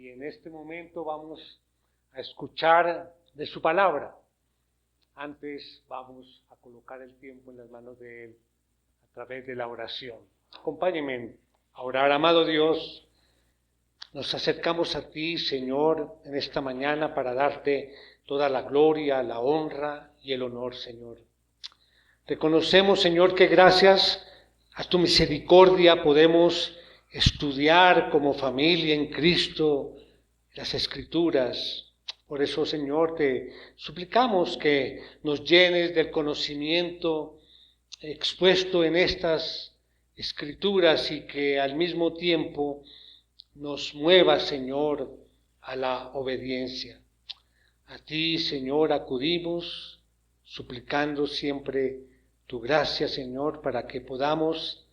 y en este momento vamos a escuchar de su palabra. Antes vamos a colocar el tiempo en las manos de Él a través de la oración. Acompáñenme a orar. Amado Dios, nos acercamos a ti, Señor, en esta mañana para darte toda la gloria, la honra y el honor, Señor. Reconocemos, Señor, que gracias a tu misericordia podemos estudiar como familia en Cristo las Escrituras. Por eso, Señor, te suplicamos que nos llenes del conocimiento expuesto en estas Escrituras y que al mismo tiempo nos mueva, Señor, a la obediencia. A ti, Señor, acudimos, suplicando siempre tu gracia, Señor, para que podamos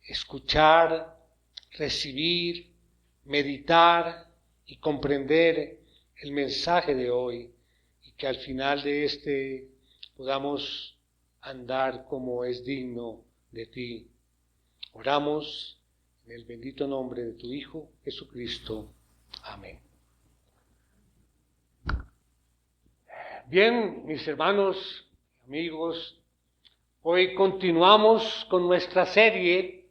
escuchar, recibir, meditar y comprender el mensaje de hoy, y que al final de este podamos andar como es digno de ti. Oramos en el bendito nombre de tu Hijo, Jesucristo. Amén. Bien, mis hermanos, amigos, hoy continuamos con nuestra serie,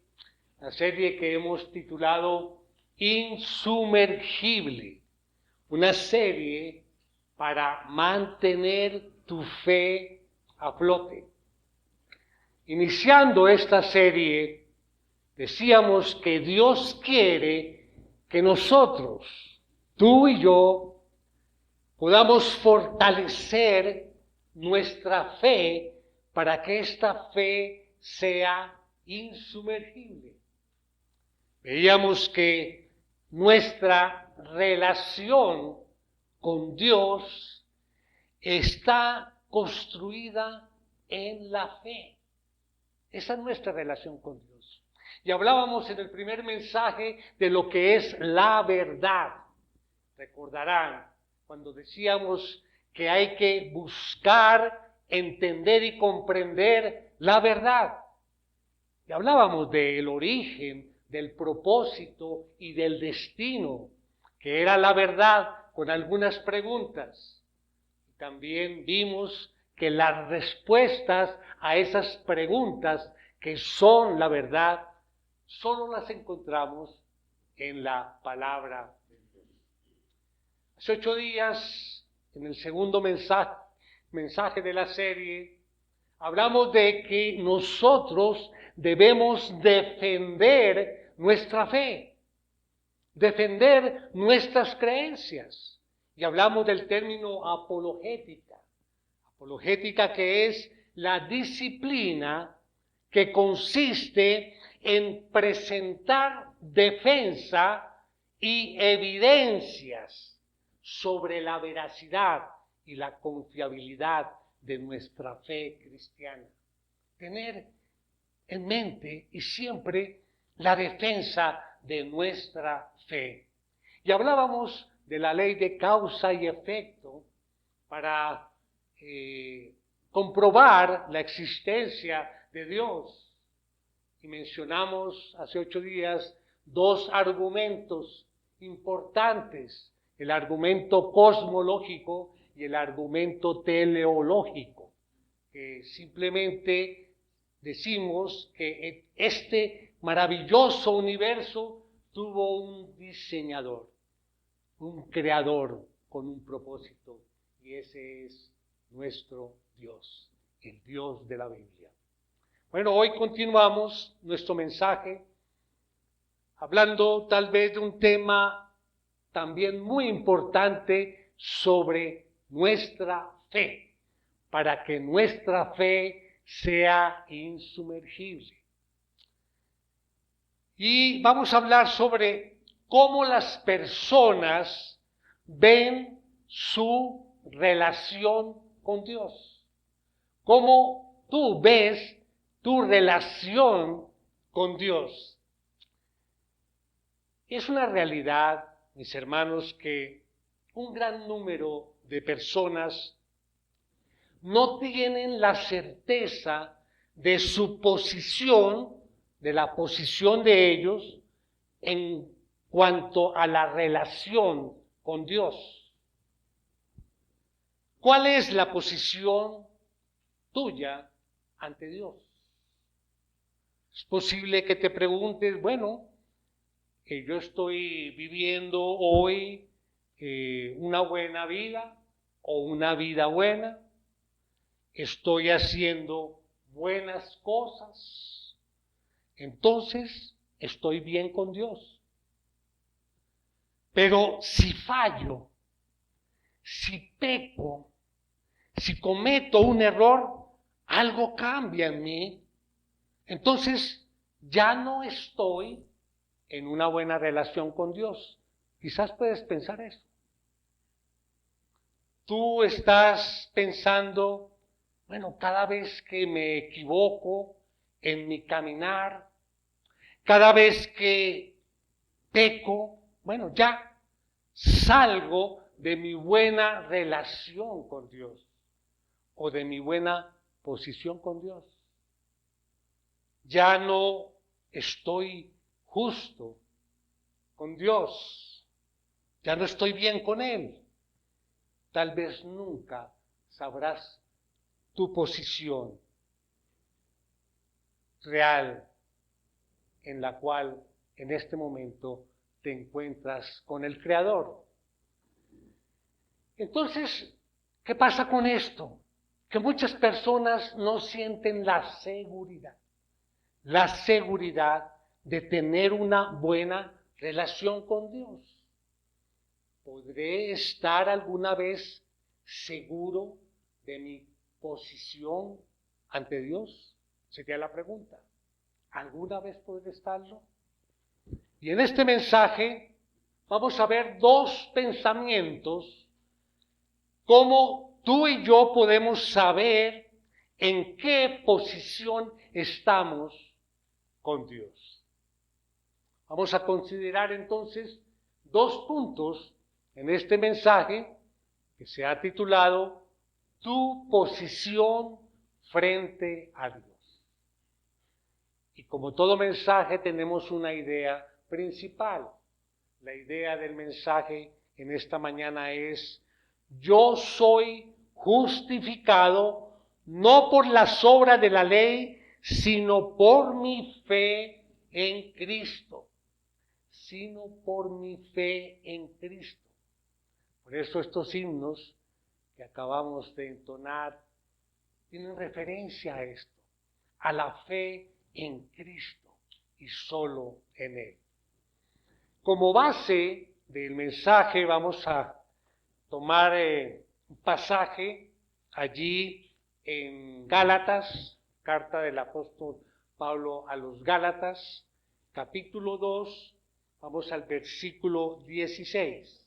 la serie que hemos titulado Insumergible, una serie para mantener tu fe a flote. Iniciando esta serie, decíamos que Dios quiere que nosotros, tú y yo, podamos fortalecer nuestra fe para que esta fe sea insumergible. Veíamos que nuestra relación con Dios está construida en la fe. Esa es nuestra relación con Dios. Y hablábamos en el primer mensaje de lo que es la verdad. Recordarán cuando decíamos que hay que buscar, entender y comprender la verdad. Y hablábamos del origen, del propósito y del destino, que era la verdad, con algunas preguntas. También vimos que las respuestas a esas preguntas, que son la verdad, solo las encontramos en la palabra de Dios. Hace 8 días, en el segundo mensaje de la serie, hablamos de que nosotros debemos defender nuestra fe, defender nuestras creencias. Y hablamos del término apologética. Apologética, que es la disciplina que consiste en presentar defensa y evidencias sobre la veracidad y la confiabilidad de nuestra fe cristiana. Tener en mente y siempre la defensa de nuestra fe. Y hablábamos de la ley de causa y efecto para comprobar la existencia de Dios. Y mencionamos hace 8 días 2 argumentos importantes: el argumento cosmológico y el argumento teleológico, que simplemente decimos que este maravilloso universo tuvo un diseñador, un creador con un propósito, y ese es nuestro Dios, el Dios de la Biblia. Bueno, hoy continuamos nuestro mensaje hablando tal vez de un tema también muy importante sobre nuestra fe, para que nuestra fe sea insumergible. Y vamos a hablar sobre cómo las personas ven su relación con Dios. Cómo tú ves tu relación con Dios. Es una realidad, mis hermanos, que un gran número de personas no tienen la certeza de su posición, de la posición de ellos en cuanto a la relación con Dios. ¿Cuál es la posición tuya ante Dios? Es posible que te preguntes, bueno, yo estoy viviendo hoy una buena vida o una vida buena, estoy haciendo buenas cosas, entonces estoy bien con Dios. Pero si fallo, si peco, si cometo un error, algo cambia en mí, entonces ya no estoy en una buena relación con Dios. Quizás puedes pensar eso. Tú estás pensando, bueno, cada vez que me equivoco en mi caminar, cada vez que peco, bueno, ya salgo de mi buena relación con Dios o de mi buena posición con Dios. Ya no estoy justo con Dios, ya no estoy bien con Él. Tal vez nunca sabrás tu posición real en la cual en este momento te encuentras con el Creador. Entonces, ¿qué pasa con esto? Que muchas personas no sienten la seguridad de tener una buena relación con Dios. ¿Podré estar alguna vez seguro de mi posición ante Dios? Sería la pregunta. ¿Alguna vez podré estarlo? Y en este mensaje vamos a ver dos pensamientos, cómo tú y yo podemos saber en qué posición estamos con Dios. Vamos a considerar entonces dos puntos en este mensaje que se ha titulado Tu posición frente a Dios. Y como todo mensaje tenemos una idea principal. La idea del mensaje en esta mañana es: yo soy justificado no por las obras de la ley, sino por mi fe en Cristo. Sino por mi fe en Cristo. Por eso estos himnos que acabamos de entonar tienen referencia a esto, a la fe en Cristo y solo en Él. Como base del mensaje vamos a tomar un pasaje allí en Gálatas, carta del apóstol Pablo a los Gálatas, capítulo 2, vamos al versículo 16.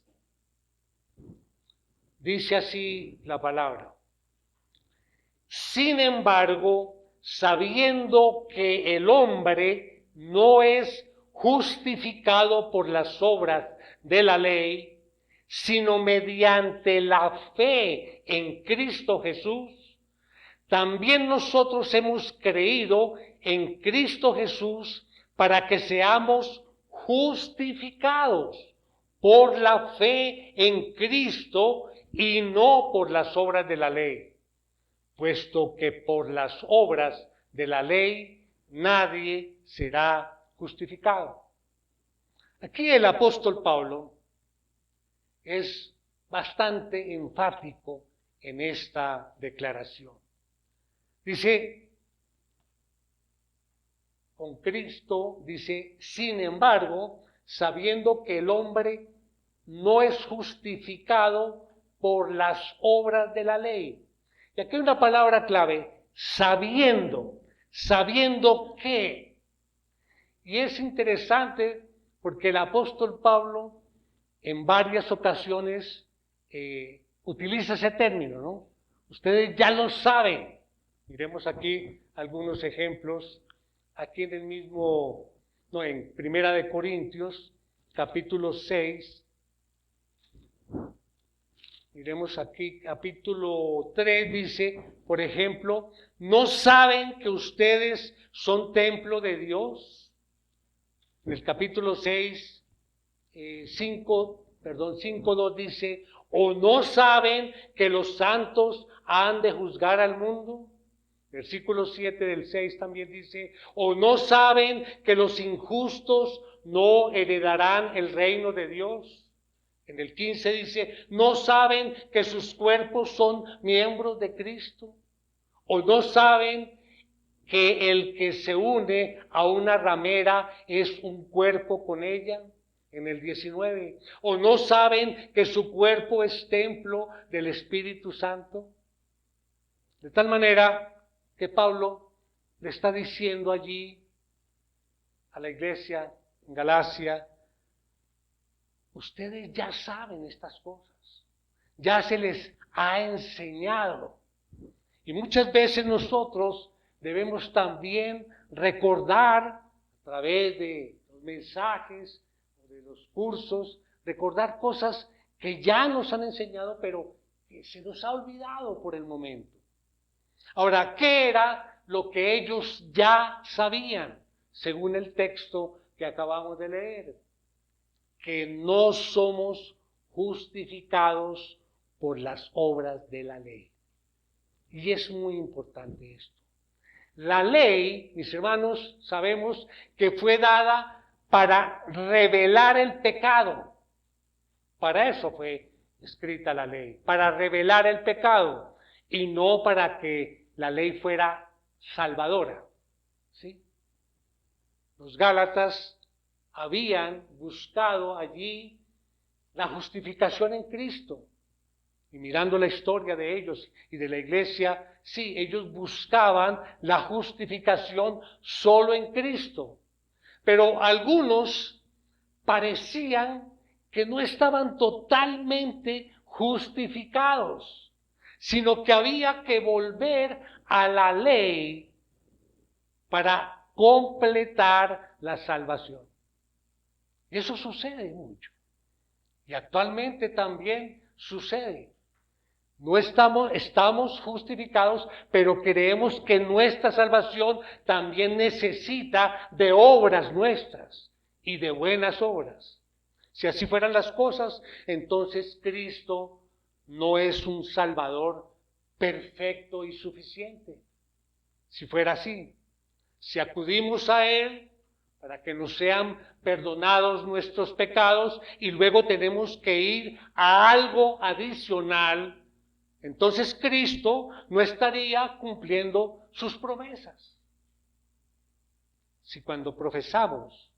Dice así la palabra: sin embargo, sabiendo que el hombre no es justificado por las obras de la ley, sino mediante la fe en Cristo Jesús, también nosotros hemos creído en Cristo Jesús para que seamos justificados por la fe en Cristo y no por las obras de la ley, puesto que por las obras de la ley nadie será justificado. Aquí el apóstol Pablo es bastante enfático en esta declaración. Dice, con Cristo, dice, sin embargo, sabiendo que el hombre no es justificado por las obras de la ley. Y aquí hay una palabra clave: sabiendo qué. Y es interesante porque el apóstol Pablo en varias ocasiones utiliza ese término, ¿no? Ustedes ya lo saben. Miremos aquí algunos ejemplos. Aquí en el mismo, en Primera de Corintios, capítulo 6. Miremos aquí, capítulo 3 dice, por ejemplo, ¿no saben que ustedes son templo de Dios? En el capítulo 6 5:2 dice, ¿o no saben que los santos han de juzgar al mundo? Versículo 7 del 6 también dice, ¿o no saben que los injustos no heredarán el reino de Dios? En el 15 dice, ¿no saben que sus cuerpos son miembros de Cristo? ¿O no saben que el que se une a una ramera es un cuerpo con ella? En el 19, ¿o no saben que su cuerpo es templo del Espíritu Santo? De tal manera que Pablo le está diciendo allí a la iglesia en Galacia, ustedes ya saben estas cosas, ya se les ha enseñado. Y muchas veces nosotros debemos también recordar a través de los mensajes, de los cursos, recordar cosas que ya nos han enseñado, pero que se nos ha olvidado por el momento. Ahora, ¿qué era lo que ellos ya sabían, según el texto que acabamos de leer? Que no somos justificados por las obras de la ley. Y es muy importante esto. La ley, mis hermanos, sabemos que fue dada para revelar el pecado. Para eso fue escrita la ley, para revelar el pecado y no para que la ley fuera salvadora. ¿Sí? Los Gálatas habían buscado allí la justificación en Cristo. Y mirando la historia de ellos y de la iglesia, sí, ellos buscaban la justificación solo en Cristo. Pero algunos parecían que no estaban totalmente justificados, sino que había que volver a la ley para completar la salvación. Y eso sucede mucho. Y actualmente también sucede. No estamos justificados, pero creemos que nuestra salvación también necesita de obras nuestras y de buenas obras. Si así fueran las cosas, entonces Cristo no es un Salvador perfecto y suficiente. Si fuera así, si acudimos a Él para que nos sean perdonados nuestros pecados y luego tenemos que ir a algo adicional, entonces Cristo no estaría cumpliendo sus promesas. Si cuando profesamos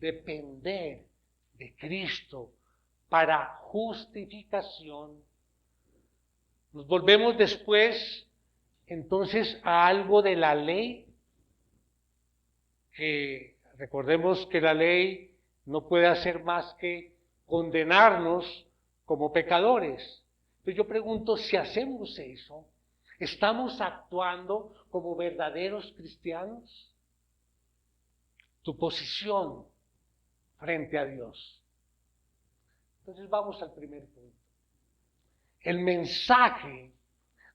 depender de Cristo para justificación, nos volvemos después entonces a algo de la ley, que recordemos que la ley no puede hacer más que condenarnos como pecadores. Pero yo pregunto, si hacemos eso, ¿estamos actuando como verdaderos cristianos? Tu posición frente a Dios. Entonces vamos al primer punto. El mensaje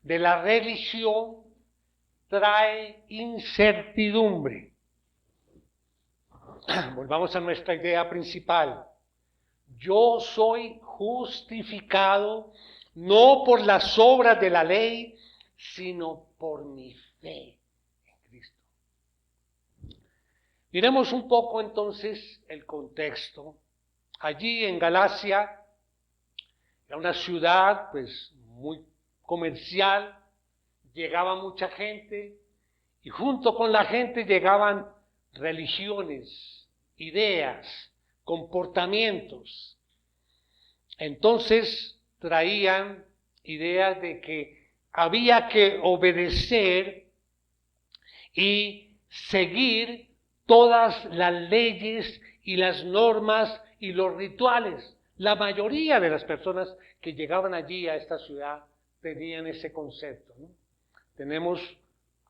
de la religión trae incertidumbre. Volvamos a nuestra idea principal. Yo soy justificado no por las obras de la ley, sino por mi fe en Cristo. Miremos un poco entonces el contexto. Allí en Galacia, era una ciudad pues muy comercial, llegaba mucha gente y junto con la gente llegaban religiones, ideas, comportamientos. Entonces traían ideas de que había que obedecer y seguir todas las leyes y las normas y los rituales. La mayoría de las personas que llegaban allí a esta ciudad tenían ese concepto, ¿no? Tenemos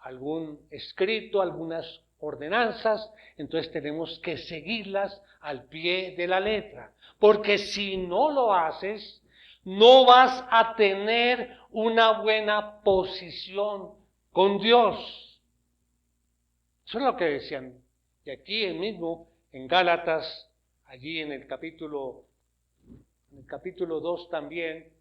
algún escrito, algunas ordenanzas, entonces tenemos que seguirlas al pie de la letra, porque si no lo haces, no vas a tener una buena posición con Dios. Eso es lo que decían. Y aquí mismo, en Gálatas, allí en el capítulo 2 también,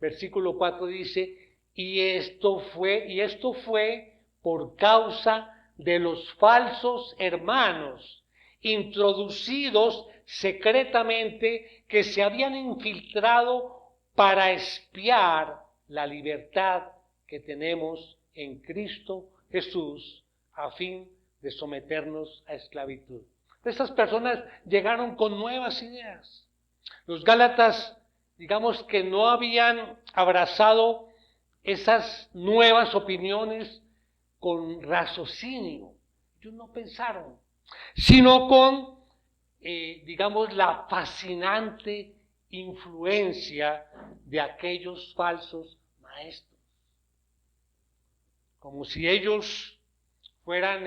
versículo 4 dice, y esto fue por causa de los falsos hermanos, introducidos secretamente, que se habían infiltrado para espiar la libertad que tenemos en Cristo Jesús, a fin de someternos a esclavitud. Estas personas llegaron con nuevas ideas. Los Gálatas, digamos que no habían abrazado esas nuevas opiniones con raciocinio. Ellos no pensaron, sino con, digamos, la fascinante influencia de aquellos falsos maestros. Como si ellos fueran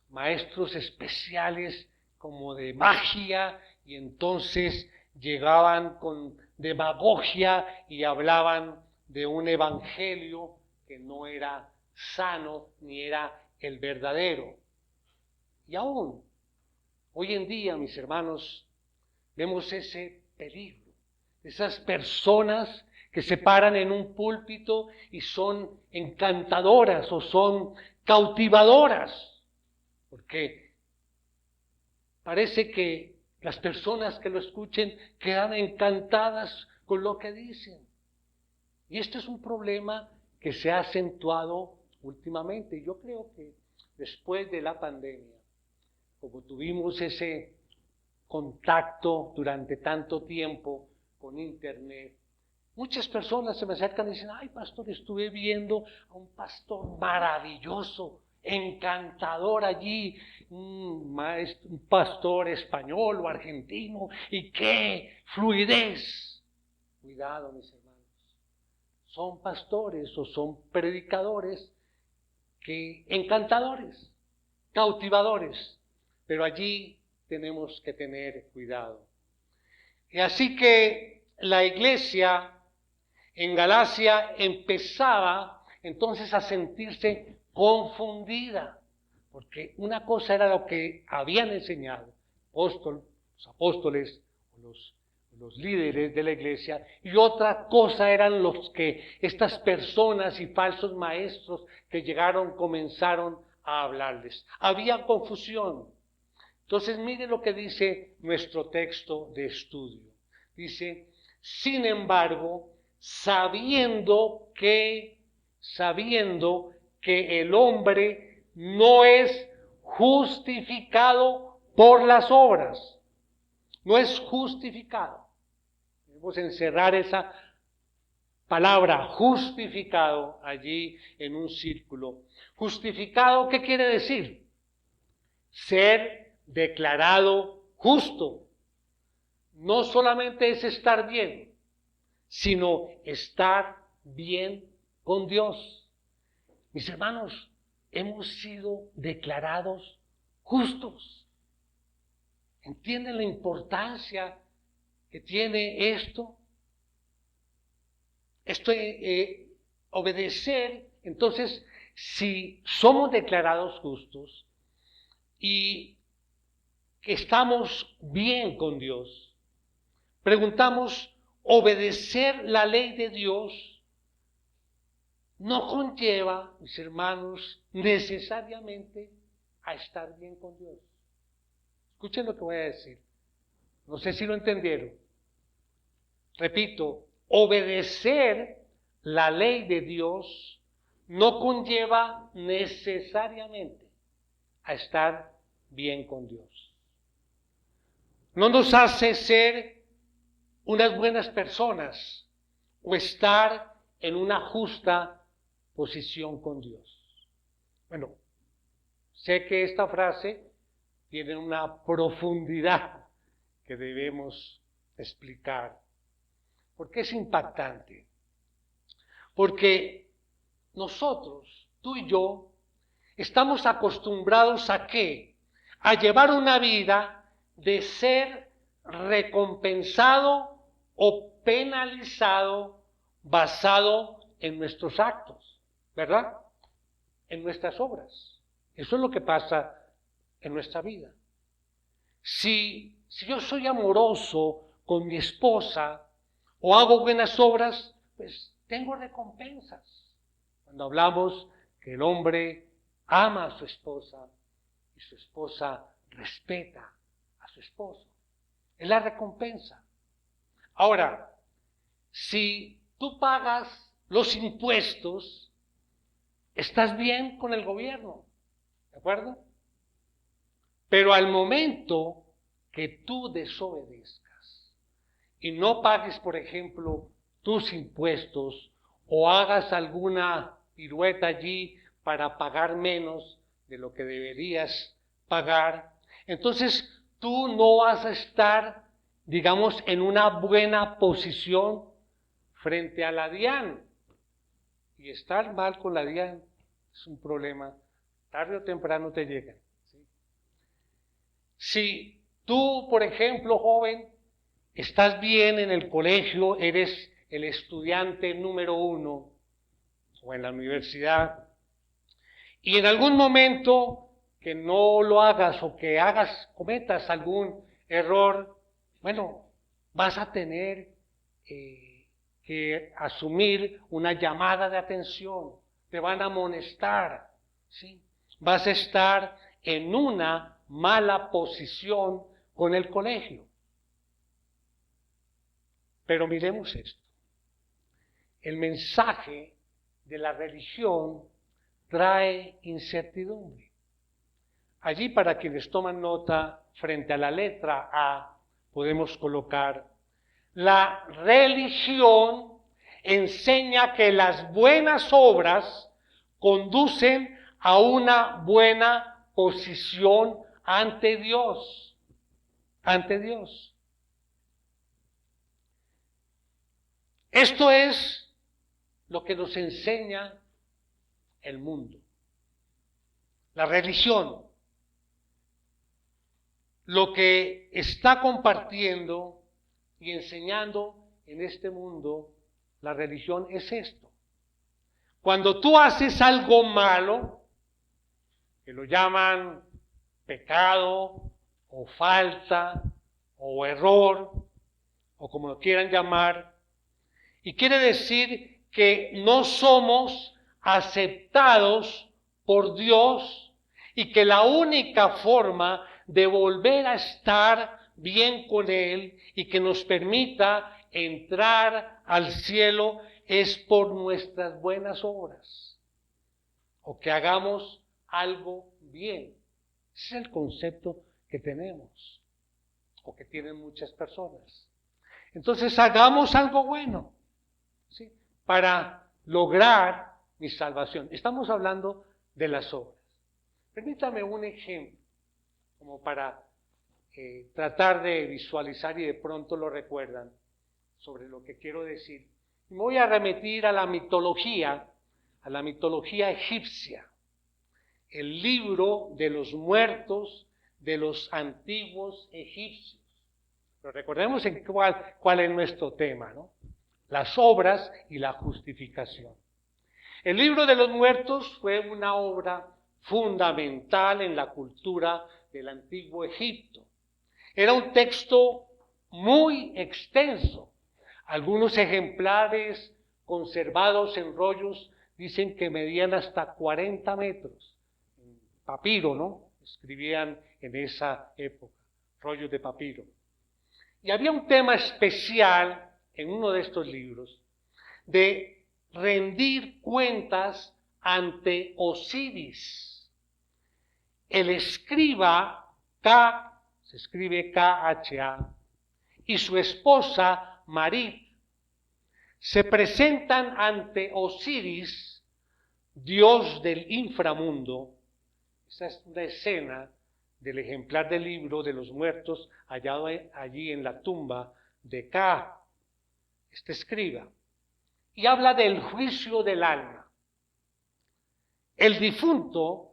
maestros especiales como de magia, y entonces llegaban con demagogia y hablaban de un evangelio que no era sano ni era el verdadero. Y aún, hoy en día, mis hermanos, vemos ese peligro, esas personas que se paran en un púlpito y son encantadoras o son cautivadoras, porque parece que las personas que lo escuchen quedan encantadas con lo que dicen. Y esto es un problema que se ha acentuado últimamente. Y yo creo que después de la pandemia, como tuvimos ese contacto durante tanto tiempo con Internet, muchas personas se me acercan y dicen, ay pastor, estuve viendo a un pastor maravilloso, encantador allí, un pastor español o argentino, y qué fluidez. Cuidado, mis hermanos. Son pastores o son predicadores encantadores, cautivadores, pero allí tenemos que tener cuidado. Y así que la iglesia en Galacia empezaba entonces a sentirse confundida, porque una cosa era lo que habían enseñado los apóstoles, los líderes de la iglesia, y otra cosa eran estas personas y falsos maestros que comenzaron a hablarles. Había confusión. Entonces, mire lo que dice nuestro texto de estudio. Dice, sin embargo, sabiendo que el hombre no es justificado por las obras. No es justificado. Debemos encerrar esa palabra justificado allí en un círculo. Justificado, ¿qué quiere decir? Ser declarado justo. No solamente es estar bien, sino estar bien con Dios. Mis hermanos, hemos sido declarados justos. ¿Entienden la importancia que tiene esto? Obedecer, entonces, si somos declarados justos y que estamos bien con Dios, preguntamos, obedecer la ley de Dios no conlleva, mis hermanos, necesariamente a estar bien con Dios. Escuchen lo que voy a decir. No sé si lo entendieron. Repito, obedecer la ley de Dios no conlleva necesariamente a estar bien con Dios. No nos hace ser unas buenas personas o estar en una justa posición con Dios. Bueno, sé que esta frase tiene una profundidad que debemos explicar. ¿Por qué es impactante? Porque nosotros, tú y yo, estamos acostumbrados ¿a qué? A llevar una vida de ser recompensado o penalizado basado en nuestros actos, ¿verdad? En nuestras obras. Eso es lo que pasa en nuestra vida. Si si yo soy amoroso con mi esposa o hago buenas obras, pues tengo recompensas. Cuando hablamos que el hombre ama a su esposa y su esposa respeta a su esposo, es la recompensa. Ahora, si tú pagas los impuestos, estás bien con el gobierno, ¿de acuerdo? Pero al momento que tú desobedezcas y no pagues, por ejemplo, tus impuestos o hagas alguna pirueta allí para pagar menos de lo que deberías pagar, entonces tú no vas a estar, digamos, en una buena posición frente a la DIAN. Y estar mal con la DIAN es un problema, tarde o temprano te llega. ¿Sí? Si tú, por ejemplo, joven, estás bien en el colegio, eres el estudiante número 1 o en la universidad, y en algún momento que no lo hagas o que cometas algún error, bueno, vas a tener que asumir una llamada de atención, te van a amonestar, ¿sí? Vas a estar en una mala posición con el colegio. Pero miremos esto. El mensaje de la religión trae incertidumbre. Allí, para quienes toman nota, frente a la letra A, podemos colocar: la religión enseña que las buenas obras conducen a una buena posición ante Dios. Ante Dios. Esto es lo que nos enseña el mundo. La religión, lo que está compartiendo y enseñando en este mundo, la religión es esto. Cuando tú haces algo malo, que lo llaman pecado, o falta, o error, o como lo quieran llamar, y quiere decir que no somos aceptados por Dios y que la única forma de volver a estar bien con Él y que nos permita entrar al cielo es por nuestras buenas obras, o que hagamos algo bien. Ese es el concepto que tenemos, o que tienen muchas personas. Entonces hagamos algo bueno, ¿sí?, para lograr mi salvación. Estamos hablando de las obras. Permítame un ejemplo, como para tratar de visualizar y de pronto lo recuerdan sobre lo que quiero decir. Me voy a remitir a la mitología egipcia, el libro de los muertos de los antiguos egipcios. Pero recordemos en cuál es nuestro tema, ¿no? Las obras y la justificación. El libro de los muertos fue una obra fundamental en la cultura del antiguo Egipto. Era un texto muy extenso. Algunos ejemplares conservados en rollos dicen que medían hasta 40 metros. Papiro, ¿no? Escribían en esa época, rollos de papiro. Y había un tema especial en uno de estos libros de rendir cuentas ante Osiris. El escriba K, se escribe K-H-A, y su esposa Marit se presentan ante Osiris, dios del inframundo. Esa es una escena del ejemplar del libro de los muertos hallado allí en la tumba de K, este escriba, y habla del juicio del alma. El difunto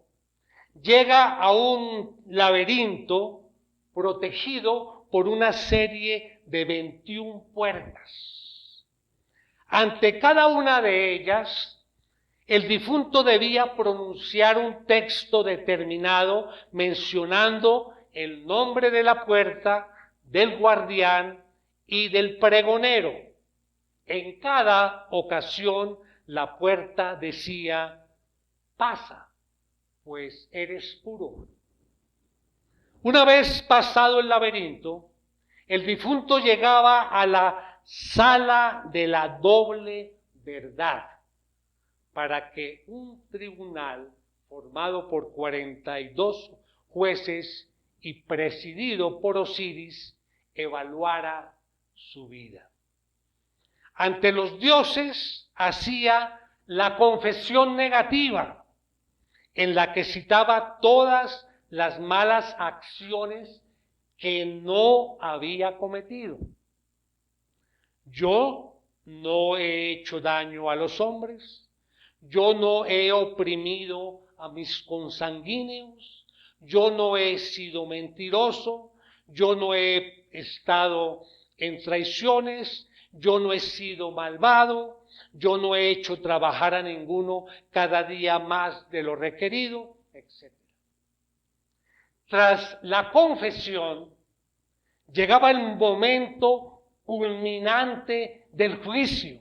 llega a un laberinto protegido por una serie de 21 puertas. Ante cada una de ellas, el difunto debía pronunciar un texto determinado mencionando el nombre de la puerta, del guardián y del pregonero. En cada ocasión la puerta decía: pasa, pues eres puro. Una vez pasado el laberinto, el difunto llegaba a la sala de la doble verdad, para que un tribunal formado por 42 jueces y presidido por Osiris evaluara su vida. Ante los dioses hacía la confesión negativa, en la que citaba todas las malas acciones que no había cometido. Yo no he hecho daño a los hombres, yo no he oprimido a mis consanguíneos, yo no he sido mentiroso, yo no he estado en traiciones, yo no he sido malvado, yo no he hecho trabajar a ninguno cada día más de lo requerido, etc. Tras la confesión, llegaba el momento culminante del juicio,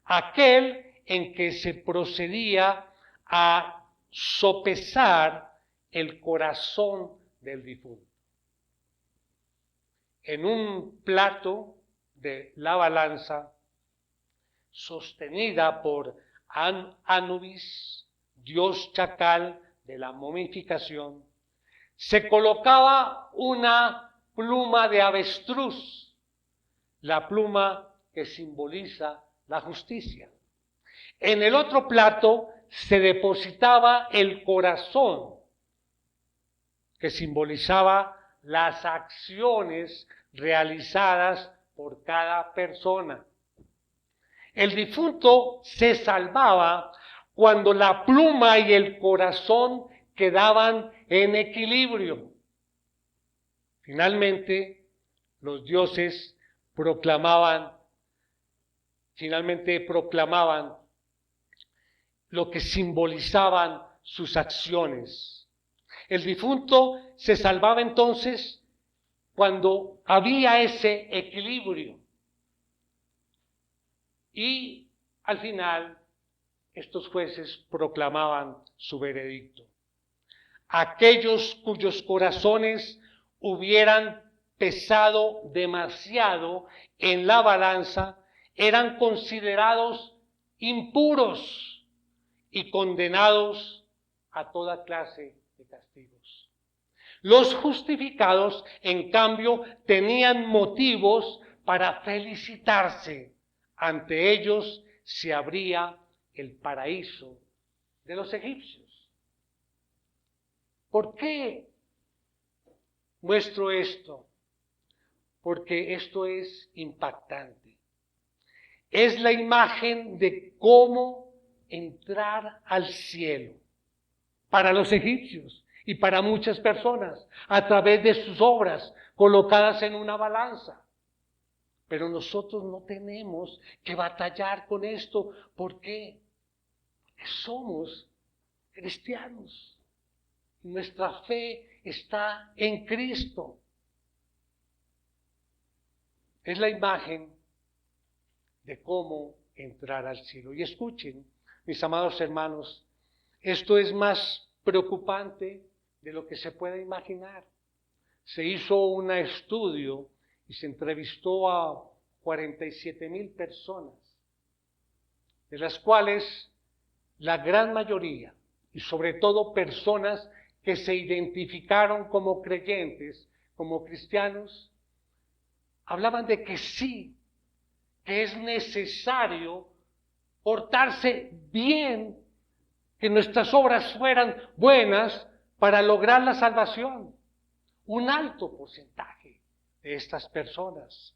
aquel en que se procedía a sopesar el corazón del difunto. En un plato de la balanza, sostenida por Anubis, dios chacal de la momificación, se colocaba una pluma de avestruz, la pluma que simboliza la justicia. En el otro plato se depositaba el corazón, que simbolizaba las acciones realizadas por cada persona. El difunto se salvaba cuando la pluma y el corazón quedaban en equilibrio. Finalmente, los dioses proclamaban lo que simbolizaban sus acciones. El difunto se salvaba entonces cuando había ese equilibrio. Y al final, estos jueces proclamaban su veredicto. Aquellos cuyos corazones hubieran pesado demasiado en la balanza eran considerados impuros y condenados a toda clase de castigos. Los justificados, en cambio, tenían motivos para felicitarse. Ante ellos se abría el paraíso de los egipcios. ¿Por qué muestro esto? Porque esto es impactante. Es la imagen de cómo entrar al cielo para los egipcios y para muchas personas a través de sus obras colocadas en una balanza. Pero nosotros no tenemos que batallar con esto. ¿Por qué? Porque somos cristianos. Nuestra fe está en Cristo. Es la imagen de cómo entrar al cielo. Y escuchen, mis amados hermanos, esto es más preocupante de lo que se puede imaginar. Se hizo un estudio y se entrevistó a 47,000 personas, de las cuales la gran mayoría, y sobre todo personas que se identificaron como creyentes, como cristianos, hablaban de que sí, que es necesario portarse bien, que nuestras obras fueran buenas para lograr la salvación. Un alto porcentaje de estas personas.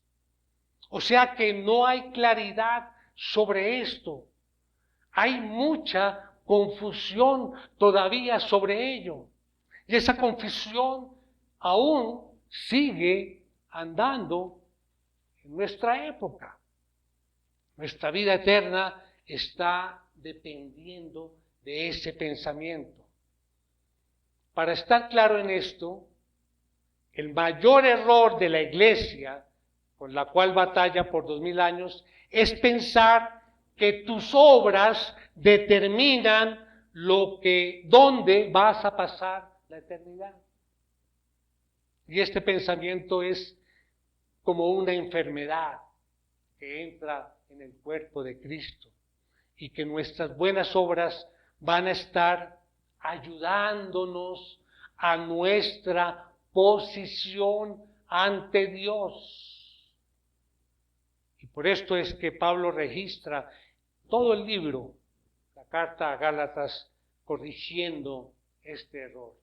O sea que no hay claridad sobre esto. Hay mucha confusión todavía sobre ello. Y esa confusión aún sigue andando en nuestra época. Nuestra vida eterna está dependiendo de ese pensamiento. Para estar claro en esto, el mayor error de la iglesia, con la cual batalla por 2000 años, es pensar que tus obras determinan dónde vas a pasar la eternidad. Y este pensamiento es como una enfermedad que entra en el cuerpo de Cristo y que nuestras buenas obras van a estar ayudándonos a nuestra posición ante Dios. Y por esto es que Pablo registra todo el libro, la carta a Gálatas, corrigiendo este error.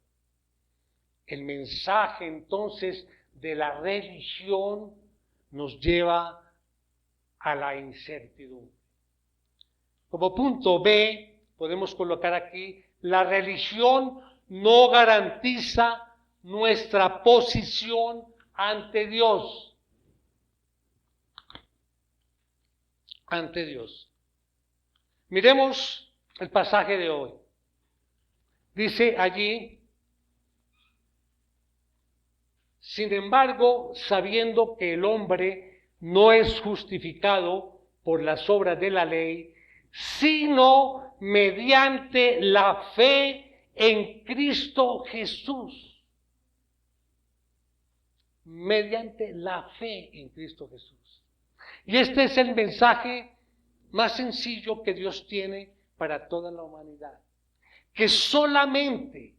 El mensaje entonces de la religión nos lleva a la incertidumbre. Como punto B, podemos colocar aquí, la religión no garantiza nuestra posición ante Dios. Ante Dios. Miremos el pasaje de hoy. Dice allí: sin embargo, sabiendo que el hombre no es justificado por las obras de la ley, sino mediante la fe en Cristo Jesús. Mediante la fe en Cristo Jesús. Y este es el mensaje más sencillo que Dios tiene para toda la humanidad. Que solamente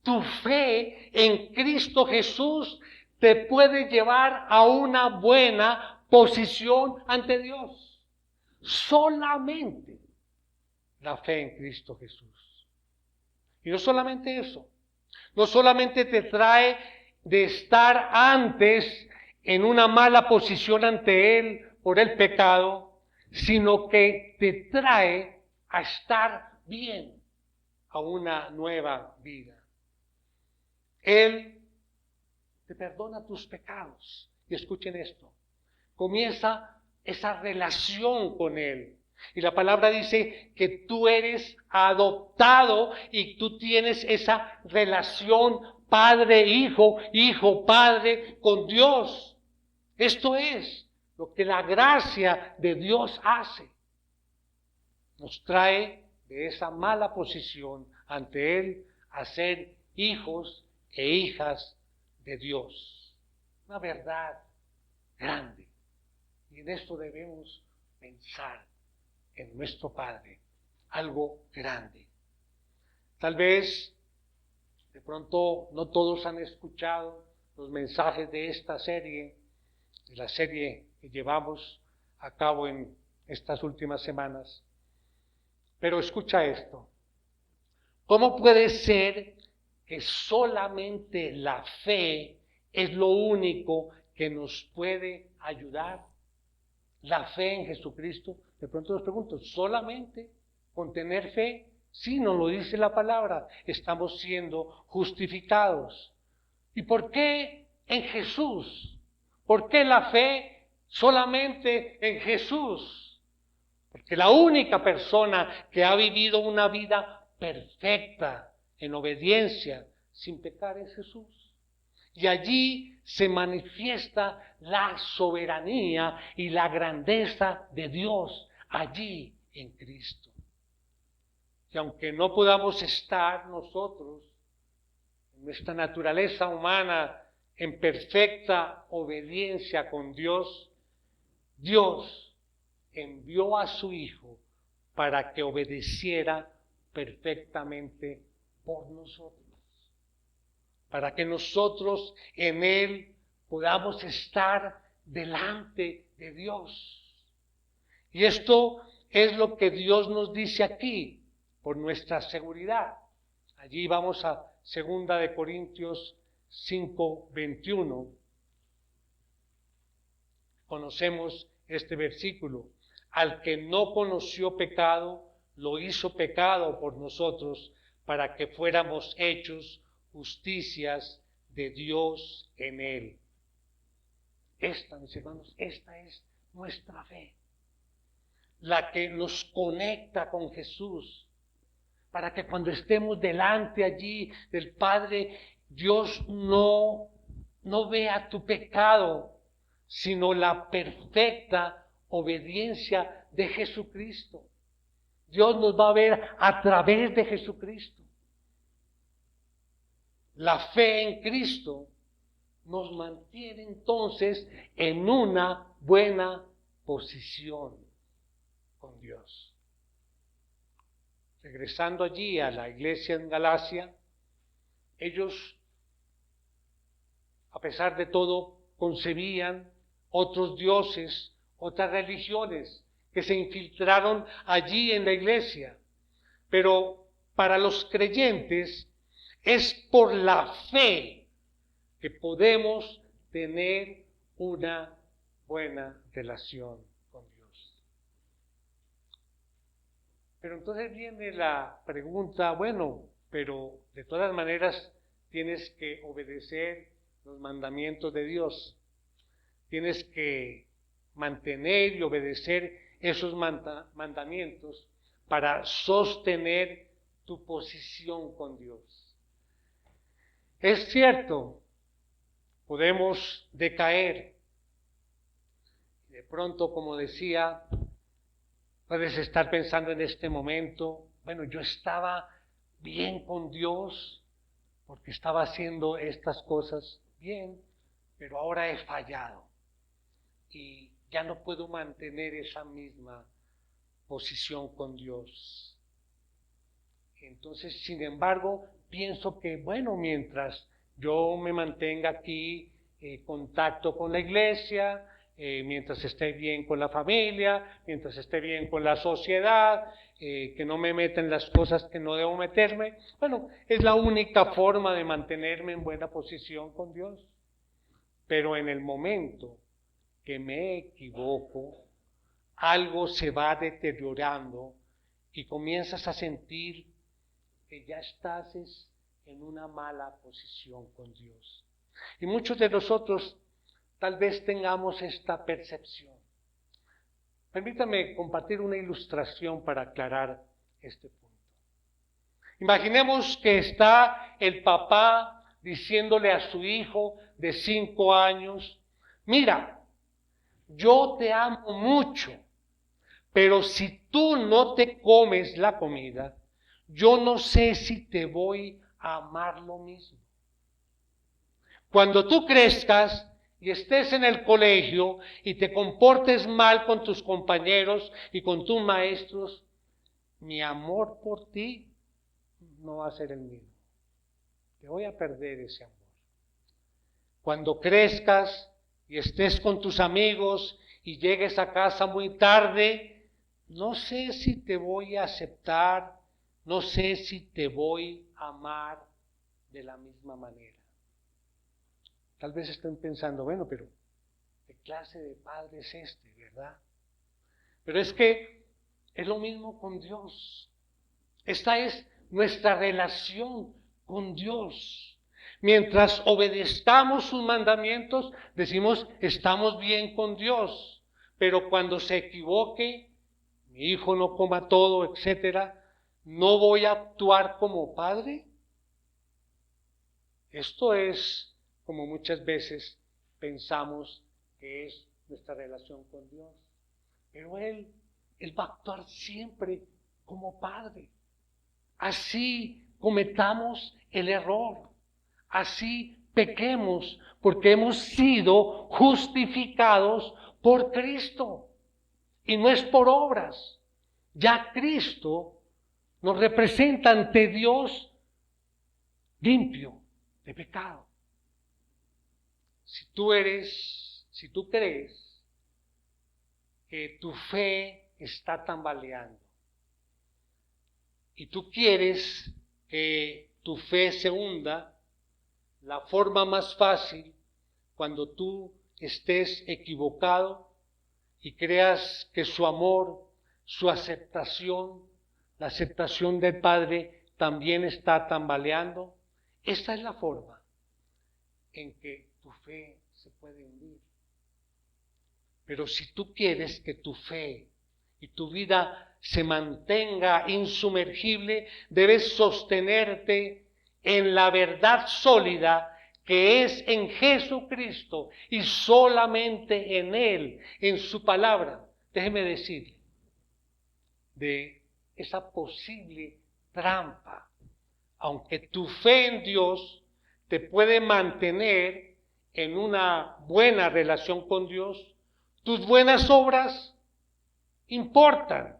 tu fe en Cristo Jesús te puede llevar a una buena posición ante Dios. Solamente la fe en Cristo Jesús. Y no solamente eso, no solamente te trae de estar antes en una mala posición ante Él por el pecado, sino que te trae a estar bien, a una nueva vida. Él te perdona tus pecados. Y escuchen esto. Comienza esa relación con Él. Y la palabra dice que tú eres adoptado y tú tienes esa relación padre-hijo, hijo-padre con Dios. Esto es lo que la gracia de Dios hace. Nos trae de esa mala posición ante Él a ser hijos e hijas de Dios. Una verdad grande. Y en esto debemos pensar en nuestro Padre. Algo grande. Tal vez, de pronto, no todos han escuchado los mensajes de esta serie, de la serie que llevamos a cabo en estas últimas semanas. Pero escucha esto. ¿Cómo puede ser que solamente la fe es lo único que nos puede ayudar? La fe en Jesucristo. De pronto nos pregunto, ¿solamente con tener fe? Sí, nos lo dice la palabra, estamos siendo justificados. ¿Y por qué en Jesús? ¿Por qué la fe solamente en Jesús? Porque la única persona que ha vivido una vida perfecta, en obediencia, sin pecar, es Jesús. Y allí se manifiesta la soberanía y la grandeza de Dios, allí en Cristo. Y aunque no podamos estar nosotros, en nuestra naturaleza humana, en perfecta obediencia con Dios, Dios envió a su Hijo para que obedeciera perfectamente por nosotros, para que nosotros en Él podamos estar delante de Dios. Y esto es lo que Dios nos dice aquí, por nuestra seguridad. Allí vamos a 2 de Corintios 5:21. Conocemos este versículo. Al que no conoció pecado, lo hizo pecado por nosotros, para que fuéramos hechos justicias de Dios en Él. Esta, mis hermanos, esta es nuestra fe, la que nos conecta con Jesús, para que cuando estemos delante allí del Padre, Dios no no vea tu pecado, sino la perfecta obediencia de Jesucristo. Dios nos va a ver a través de Jesucristo. La fe en Cristo nos mantiene entonces en una buena posición con Dios. Regresando allí a la iglesia en Galacia, ellos, a pesar de todo, concebían otros dioses, otras religiones que se infiltraron allí en la iglesia. Pero para los creyentes es por la fe que podemos tener una buena relación con Dios. Pero entonces viene la pregunta, bueno, pero de todas maneras tienes que obedecer los mandamientos de Dios. Tienes que mantener y obedecer esos mandamientos para sostener tu posición con Dios. Es cierto, podemos decaer. De pronto, como decía, puedes estar pensando en este momento, bueno, yo estaba bien con Dios porque estaba haciendo estas cosas bien, pero ahora he fallado y ya no puedo mantener esa misma posición con Dios. Entonces, sin embargo, pienso que, bueno, mientras yo me mantenga aquí en contacto con la iglesia, mientras esté bien con la familia, mientras esté bien con la sociedad, que no me meta en las cosas que no debo meterme, bueno, es la única forma de mantenerme en buena posición con Dios. Pero en el momento que me equivoco, algo se va deteriorando y comienzas a sentir que ya estás en una mala posición con Dios. Y muchos de nosotros tal vez tengamos esta percepción. Permítame compartir una ilustración para aclarar este punto. Imaginemos que está el papá diciéndole a su hijo de 5 años, mira, yo te amo mucho, pero si tú no te comes la comida, yo no sé si te voy a amar lo mismo. Cuando tú crezcas y estés en el colegio y te comportes mal con tus compañeros y con tus maestros, mi amor por ti no va a ser el mismo. Te voy a perder ese amor. Cuando crezcas y estés con tus amigos y llegues a casa muy tarde, no sé si te voy a aceptar, no sé si te voy a amar de la misma manera. Tal vez estén pensando, bueno, pero ¿qué clase de padre es este, verdad? Pero es que es lo mismo con Dios. Esta es nuestra relación con Dios. Mientras obedezcamos sus mandamientos, decimos, estamos bien con Dios. Pero cuando se equivoque, mi hijo no coma todo, etcétera, ¿no voy a actuar como padre? Esto es como muchas veces pensamos que es nuestra relación con Dios. Pero Él va a actuar siempre como Padre. Así cometamos el error. Así pequemos porque hemos sido justificados por Cristo. Y no es por obras. Ya Cristo nos representa ante Dios limpio de pecado. Si tú crees que tu fe está tambaleando y tú quieres que tu fe se hunda, la forma más fácil, cuando tú estés equivocado y creas que su amor, su aceptación, la aceptación del Padre también está tambaleando, esta es la forma en que tu fe se puede hundir. Pero si tú quieres que tu fe y tu vida se mantenga insumergible, debes sostenerte en la verdad sólida que es en Jesucristo y solamente en Él, en su palabra. Déjeme decir de esa posible trampa. Aunque tu fe en Dios te puede mantener en una buena relación con Dios, tus buenas obras importan.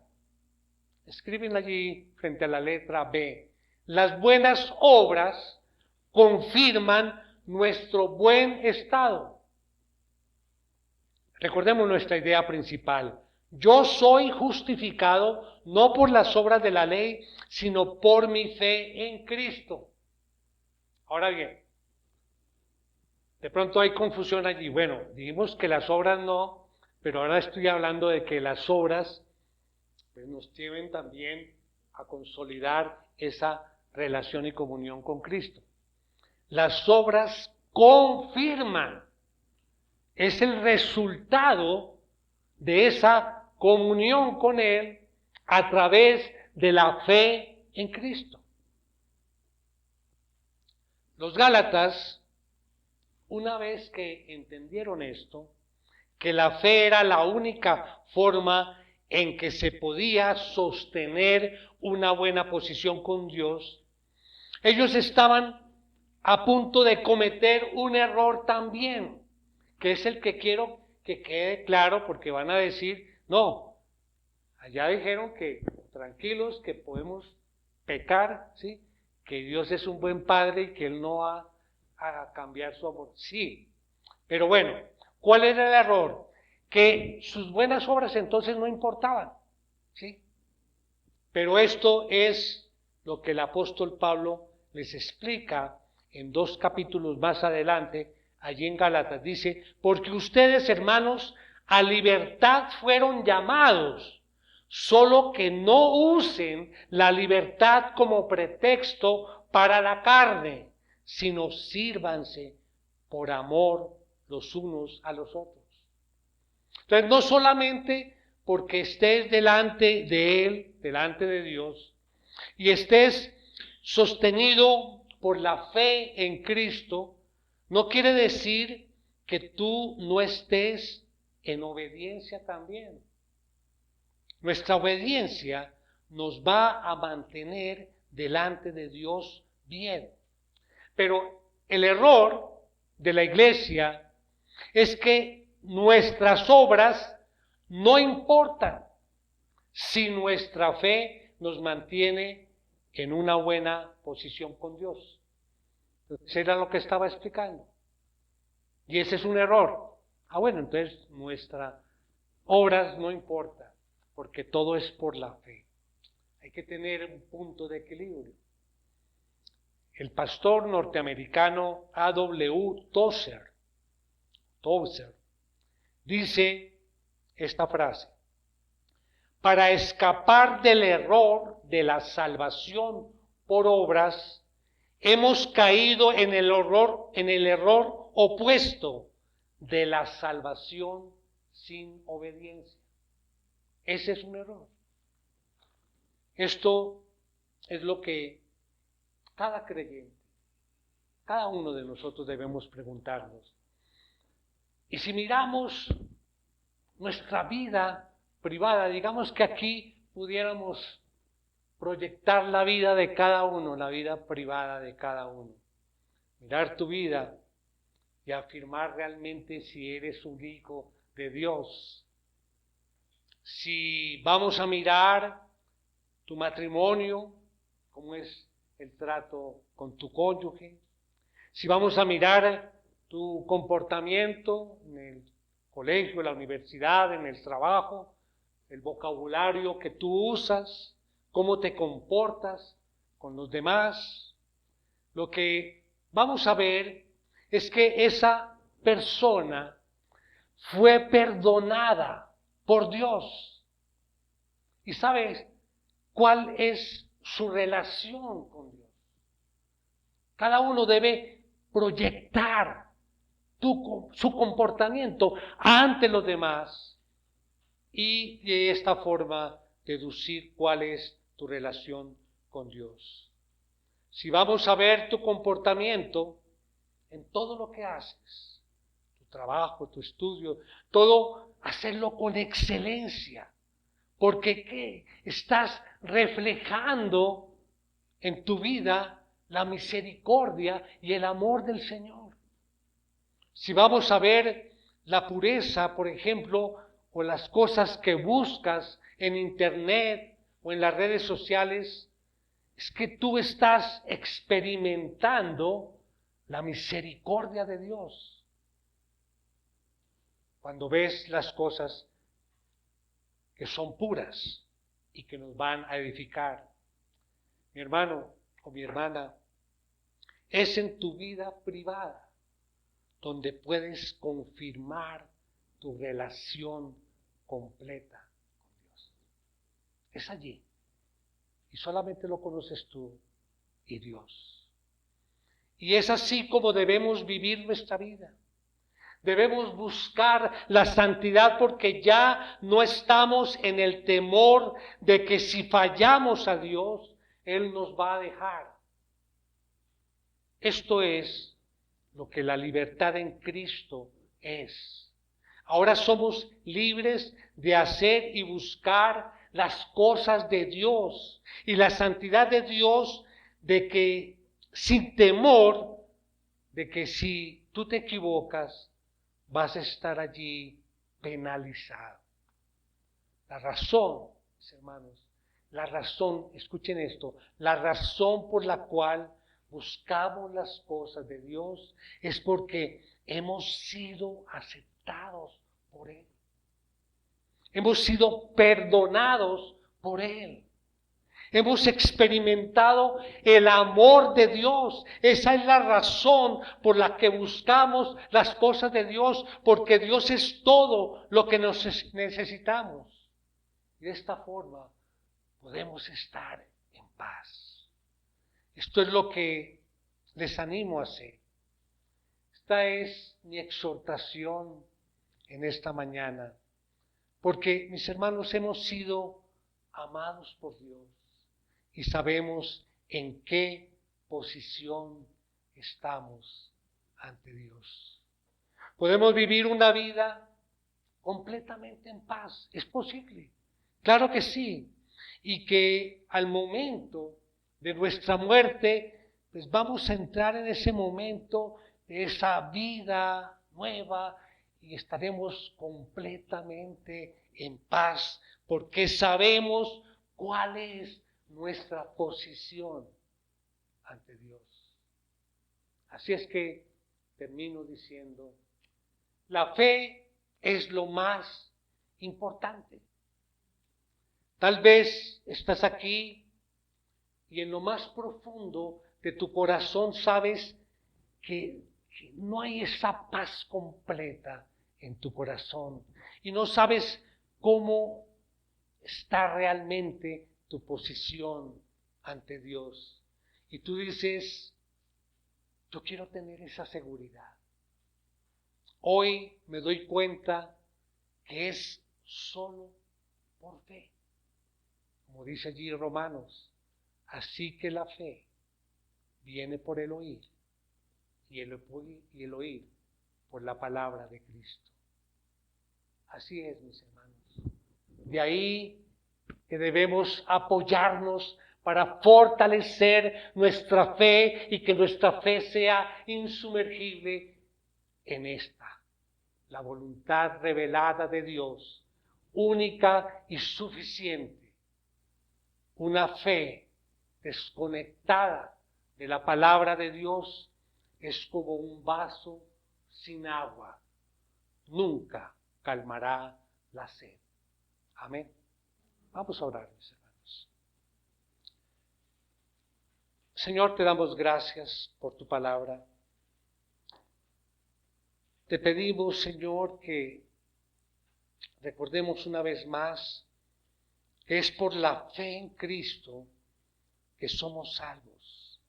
Escriben allí frente a la letra B. Las buenas obras confirman nuestro buen estado. Recordemos nuestra idea principal. Yo soy justificado no por las obras de la ley, sino por mi fe en Cristo. Ahora bien, de pronto hay confusión allí. Bueno, dijimos que las obras no, pero ahora estoy hablando de que las obras pues, nos lleven también a consolidar esa relación y comunión con Cristo. Las obras confirman, es el resultado de esa comunión con Él a través de la fe en Cristo. Los Gálatas, una vez que entendieron esto, que la fe era la única forma en que se podía sostener una buena posición con Dios, ellos estaban a punto de cometer un error también, que es el que quiero que quede claro, porque van a decir, no, allá dijeron que tranquilos, que podemos pecar, ¿sí? Que Dios es un buen padre y que Él no va a cambiar su amor. Sí, pero bueno, ¿cuál era el error? Que sus buenas obras entonces no importaban, ¿sí? Pero esto es lo que el apóstol Pablo les explica en 2 capítulos más adelante, allí en Gálatas. Dice, porque ustedes, hermanos, a libertad fueron llamados, solo que no usen la libertad como pretexto para la carne, sino sírvanse por amor los unos a los otros. Entonces, no solamente porque estés delante de Él, delante de Dios, y estés sostenido por la fe en Cristo, no quiere decir que tú no estés en obediencia también. Nuestra obediencia nos va a mantener delante de Dios bien. Pero el error de la iglesia es que nuestras obras no importan si nuestra fe nos mantiene en una buena posición con Dios. Entonces era lo que estaba explicando. Y ese es un error. Bueno, entonces nuestras obras no importan, porque todo es por la fe. Hay que tener un punto de equilibrio. El pastor norteamericano A.W. Tozer dice esta frase: para escapar del error de la salvación por obras, hemos caído en el error opuesto de la salvación sin obediencia. Ese es un error. Esto es lo que cada creyente, cada uno de nosotros debemos preguntarnos. Y si miramos nuestra vida privada, digamos que aquí pudiéramos proyectar la vida de cada uno, la vida privada de cada uno. Mirar tu vida y afirmar realmente si eres un hijo de Dios. Si vamos a mirar tu matrimonio, cómo es el trato con tu cónyuge. Si vamos a mirar tu comportamiento en el colegio, en la universidad, en el trabajo, el vocabulario que tú usas, cómo te comportas con los demás, lo que vamos a ver es que esa persona fue perdonada por Dios. ¿Y sabes cuál es su relación con Dios? Cada uno debe proyectar su comportamiento ante los demás y de esta forma deducir cuál es tu relación con Dios. Si vamos a ver tu comportamiento en todo lo que haces, tu trabajo, tu estudio, todo hacerlo con excelencia. Porque ¿qué? Estás reflejando en tu vida la misericordia y el amor del Señor. Si vamos a ver la pureza, por ejemplo, o las cosas que buscas en internet o en las redes sociales, es que tú estás experimentando la misericordia de Dios. Cuando ves las cosas que son puras y que nos van a edificar. Mi hermano o mi hermana, es en tu vida privada donde puedes confirmar tu relación completa con Dios. Es allí. Y solamente lo conoces tú y Dios. Y es así como debemos vivir nuestra vida. Debemos buscar la santidad porque ya no estamos en el temor de que si fallamos a Dios, Él nos va a dejar. Esto es lo que la libertad en Cristo es. Ahora somos libres de hacer y buscar las cosas de Dios y la santidad de Dios, de que sin temor de que si tú te equivocas vas a estar allí penalizado. La razón, mis hermanos, la razón, escuchen esto, la razón por la cual buscamos las cosas de Dios es porque hemos sido aceptados por Él. Hemos sido perdonados por Él. Hemos experimentado el amor de Dios. Esa es la razón por la que buscamos las cosas de Dios, porque Dios es todo lo que necesitamos. Y de esta forma podemos estar en paz. Esto es lo que les animo a hacer. Esta es mi exhortación en esta mañana, porque mis hermanos hemos sido amados por Dios y sabemos en qué posición estamos ante Dios. Podemos vivir una vida completamente en paz. ¿Es posible? Claro que sí. Y que al momento de nuestra muerte, pues vamos a entrar en ese momento de esa vida nueva y estaremos completamente en paz porque sabemos cuál es nuestra posición ante Dios. Así es que termino diciendo, la fe es lo más importante. Tal vez estás aquí y en lo más profundo de tu corazón sabes que no hay esa paz completa en tu corazón y no sabes cómo está realmente tu posición ante Dios. Y tú dices, yo quiero tener esa seguridad. Hoy me doy cuenta que es solo por fe. Como dice allí Romanos, así que la fe viene por el oír y el oír por la palabra de Cristo. Así es, mis hermanos. De ahí que debemos apoyarnos para fortalecer nuestra fe y que nuestra fe sea insumergible en esta, la voluntad revelada de Dios, única y suficiente. Una fe desconectada de la palabra de Dios es como un vaso sin agua. Nunca calmará la sed. Amén. Vamos a orar, mis hermanos. Señor, te damos gracias por tu palabra. Te pedimos, Señor, que recordemos una vez más que es por la fe en Cristo que somos salvos,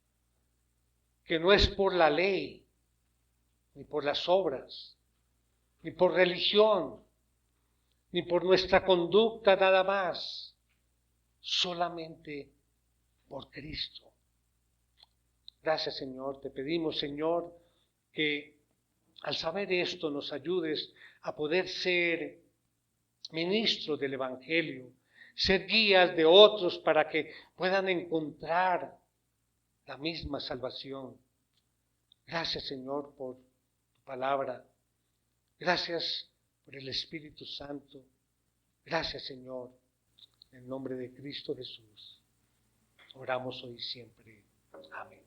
que no es por la ley, ni por las obras, ni por religión, ni por nuestra conducta nada más, solamente por Cristo. Gracias, Señor. Te pedimos, Señor, que al saber esto nos ayudes a poder ser ministros del Evangelio, ser guías de otros para que puedan encontrar la misma salvación. Gracias, Señor, por tu palabra. Gracias por el Espíritu Santo. Gracias, Señor. En el nombre de Cristo Jesús. Oramos hoy y siempre. Amén.